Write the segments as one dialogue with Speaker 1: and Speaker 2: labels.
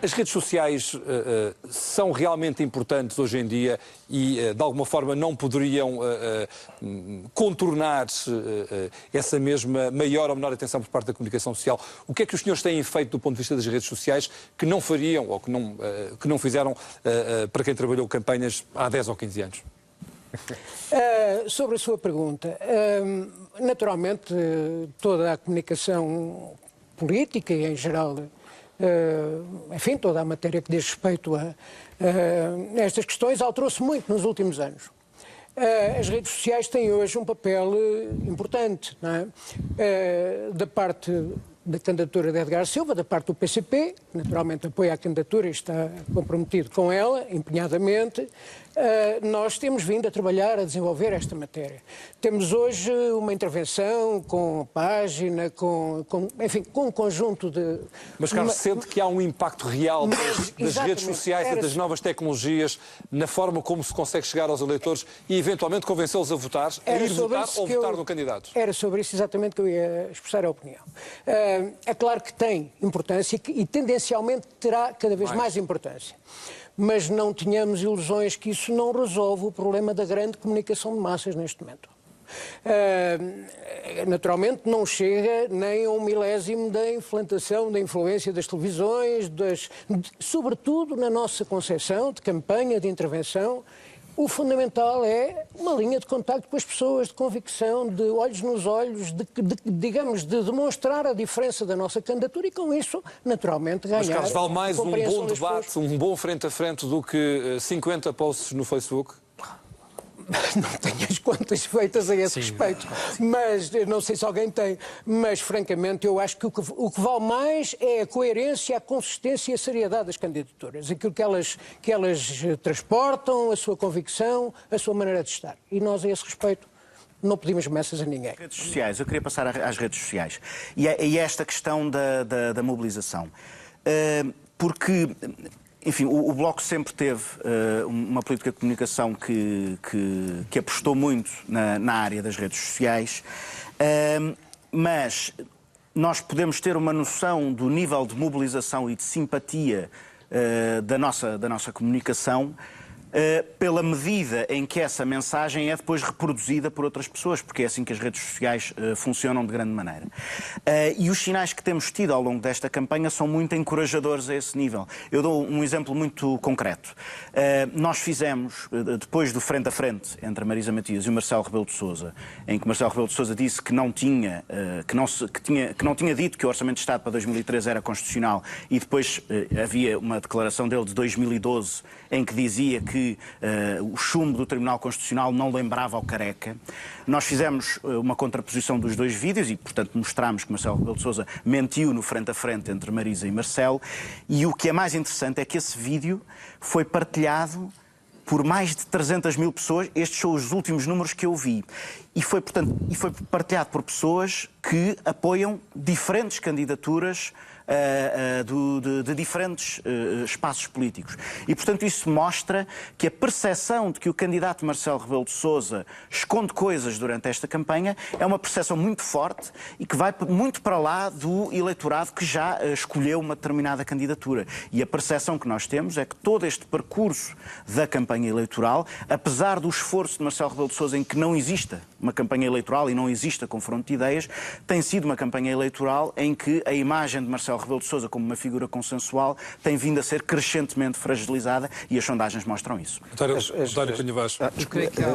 Speaker 1: As redes sociais são realmente importantes hoje em dia e, de alguma forma, não poderiam contornar essa mesma maior ou menor atenção por parte da comunicação social. O que é que os senhores têm feito do ponto de vista das redes sociais que não fariam ou que não fizeram para quem trabalhou campanhas há 10 ou 15 anos?
Speaker 2: Sobre a sua pergunta, naturalmente toda a comunicação política e em geral, enfim, toda a matéria que diz respeito a estas questões alterou-se muito nos últimos anos. As redes sociais têm hoje um papel importante, não é? Da parte da candidatura de Edgar Silva, da parte do PCP, que naturalmente apoia a candidatura e está comprometido com ela, empenhadamente. Nós temos vindo a trabalhar, a desenvolver esta matéria. Temos hoje uma intervenção com página, enfim, com um conjunto de...
Speaker 1: Mas, Carlos, sente que há um impacto real das redes sociais e das novas tecnologias na forma como se consegue chegar aos eleitores e, eventualmente, convencê-los a votar, a ir votar ou votar no candidato?
Speaker 2: Era sobre isso exatamente que eu ia expressar a opinião. É claro que tem importância e tendencialmente terá cada vez mais importância. Mas não tenhamos ilusões que isso não resolve o problema da grande comunicação de massas neste momento. Naturalmente não chega nem a 1/1000 da implantação da influência das televisões, sobretudo na nossa concepção de campanha, de intervenção. O fundamental é uma linha de contacto com as pessoas, de convicção, de olhos nos olhos, digamos, de demonstrar a diferença da nossa candidatura e com isso, naturalmente, ganhar...
Speaker 1: Mas, Carlos, vale mais um bom debate, um bom frente a frente do que 50 posts no Facebook?
Speaker 2: Não tenho as contas feitas a esse respeito, mas não sei se alguém tem, mas francamente eu acho que o que vale mais é a coerência, a consistência e a seriedade das candidaturas, aquilo que elas transportam, a sua convicção, a sua maneira de estar. E nós a esse respeito não pedimos messas a ninguém.
Speaker 3: Redes sociais, eu queria passar às redes sociais e esta questão da mobilização, porque... Enfim, o Bloco sempre teve uma política de comunicação que apostou muito na área das redes sociais, mas nós podemos ter uma noção do nível de mobilização e de simpatia da nossa comunicação pela medida em que essa mensagem é depois reproduzida por outras pessoas, porque é assim que as redes sociais funcionam de grande maneira. E os sinais que temos tido ao longo desta campanha são muito encorajadores a esse nível. Eu dou um exemplo muito concreto. Nós fizemos, depois do frente a frente entre a Marisa Matias e o Marcelo Rebelo de Sousa, em que Marcelo Rebelo de Sousa disse que não tinha dito que o Orçamento de Estado para 2013 era constitucional, e depois havia uma declaração dele de 2012 em que dizia que o chumbo do Tribunal Constitucional não lembrava ao Careca. Nós fizemos uma contraposição dos dois vídeos e, portanto, mostramos que Marcelo Rebelo de Sousa mentiu no frente a frente entre Marisa e Marcelo. E o que é mais interessante é que esse vídeo foi partilhado por mais de 300 mil pessoas. Estes são os últimos números que eu vi. E foi partilhado por pessoas que apoiam diferentes candidaturas de diferentes espaços políticos. E, portanto, isso mostra que a percepção de que o candidato Marcelo Rebelo de Sousa esconde coisas durante esta campanha é uma percepção muito forte e que vai muito para lá do eleitorado que já escolheu uma determinada candidatura. E a percepção que nós temos é que todo este percurso da campanha eleitoral, apesar do esforço de Marcelo Rebelo de Sousa em que não exista uma campanha eleitoral e não exista confronto de ideias, tem sido uma campanha eleitoral em que a imagem de Marcelo Rebelo de Sousa como uma figura consensual tem vindo a ser crescentemente fragilizada e as sondagens mostram isso.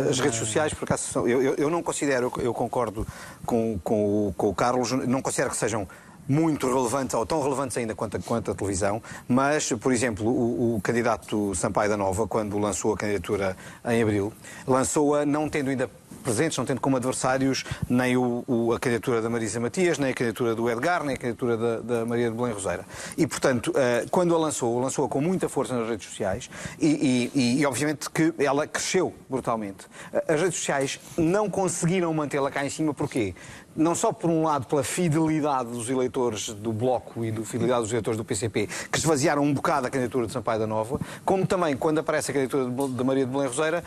Speaker 4: As redes sociais, por acaso, eu não considero, eu concordo com o Carlos, não considero que sejam muito relevantes, ou tão relevantes ainda quanto a televisão, mas, por exemplo, o candidato Sampaio da Nova, quando lançou a candidatura em abril, lançou-a não tendo ainda presentes, não tendo como adversários nem a candidatura da Marisa Matias, nem a candidatura do Edgar, nem a candidatura da Maria de Belém Roseira. E, portanto, quando a lançou com muita força nas redes sociais e obviamente que ela cresceu brutalmente. As redes sociais não conseguiram mantê-la cá em cima, porquê? não só por um lado pela fidelidade dos eleitores do Bloco e da fidelidade dos eleitores do PCP, que esvaziaram um bocado a candidatura de Sampaio da Nova, como também, quando aparece a candidatura de Maria de Belém Roseira,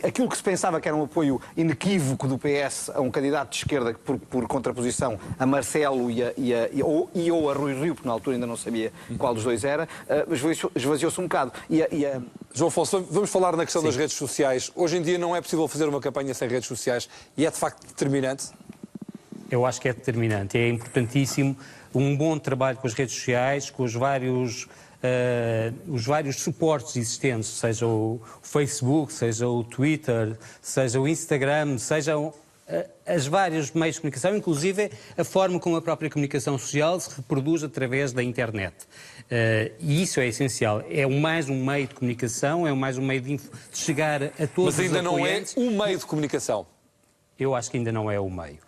Speaker 4: aquilo que se pensava que era um apoio inequívoco do PS a um candidato de esquerda por contraposição a Marcelo ou a Rui Rio, porque na altura ainda não sabia qual dos dois era, esvaziou-se um bocado.
Speaker 1: João Afonso, vamos falar na questão das redes sociais. Hoje em dia não é possível fazer uma campanha sem redes sociais e é de facto determinante?
Speaker 5: Eu acho que é determinante. É importantíssimo um bom trabalho com as redes sociais, com os vários suportes existentes, seja o Facebook, seja o Twitter, seja o Instagram, sejam as vários meios de comunicação, inclusive a forma como a própria comunicação social se reproduz através da internet. E isso é essencial. É mais um meio de comunicação, é mais um meio de chegar a todos os apoiantes.
Speaker 1: Mas ainda não é um meio de comunicação?
Speaker 5: Eu acho que ainda não é o meio.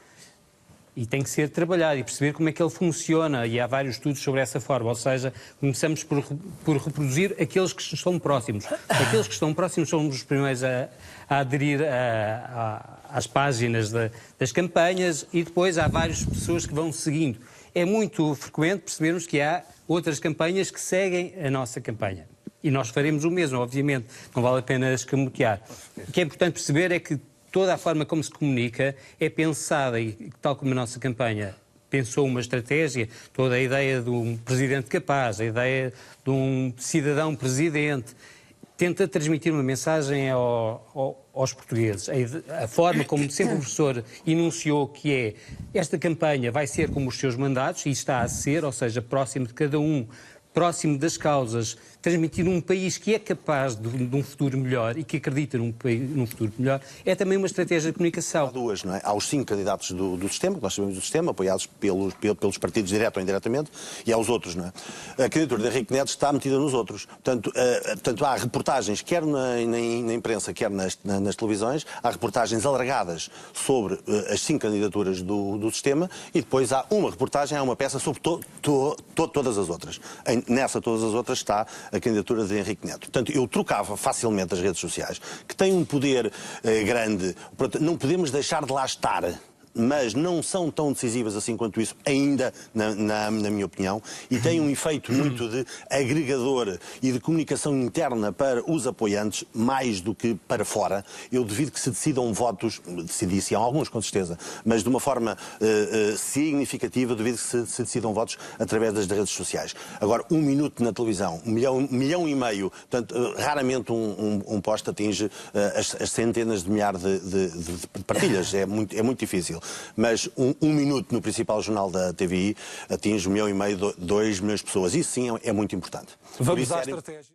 Speaker 5: E tem que ser trabalhado e perceber como é que ele funciona, e há vários estudos sobre essa forma, ou seja, começamos por reproduzir aqueles que estão próximos. Aqueles que estão próximos são os primeiros a aderir às páginas das campanhas, e depois há várias pessoas que vão seguindo. É muito frequente percebermos que há outras campanhas que seguem a nossa campanha. E nós faremos o mesmo, obviamente, não vale a pena escamotear. O que é importante perceber é que toda a forma como se comunica é pensada, e tal como a nossa campanha pensou uma estratégia, toda a ideia de um presidente capaz, a ideia de um cidadão presidente, tenta transmitir uma mensagem aos portugueses. A forma como sempre o professor enunciou que é esta campanha vai ser como os seus mandatos, e está a ser, ou seja, próximo de cada um, próximo das causas, transmitir um país que é capaz de um futuro melhor e que acredita num futuro melhor, é também uma estratégia de comunicação.
Speaker 6: Há duas, não é? Há os 5 candidatos do sistema, que nós sabemos do sistema, apoiados pelos partidos direto ou indiretamente, e há os outros, não é? A candidatura de Henrique Neto está metida nos outros. Portanto há reportagens, quer na imprensa, quer nas televisões, há reportagens alargadas sobre as 5 candidaturas do sistema, e depois há uma reportagem, há uma peça sobre todas as outras. Nessa todas as outras está a candidatura de Henrique Neto. Portanto, eu trocava facilmente as redes sociais, que têm um poder grande. Não podemos deixar de lá estar, mas não são tão decisivas assim quanto isso, ainda, na minha opinião, e têm um efeito muito de agregador e de comunicação interna para os apoiantes, mais do que para fora. Eu duvido que se decidam votos, decidissem alguns com certeza, mas de uma forma significativa, duvido que se decidam votos através das redes sociais. Agora, 1 minuto na televisão, 1,5 milhão, portanto, raramente um post atinge as centenas de milhares de partilhas, é muito difícil. Mas 1 minuto no principal jornal da TVI atinge 1,5 milhão, 2 milhões de pessoas. Isso sim é muito importante.
Speaker 1: Vamos à estratégia.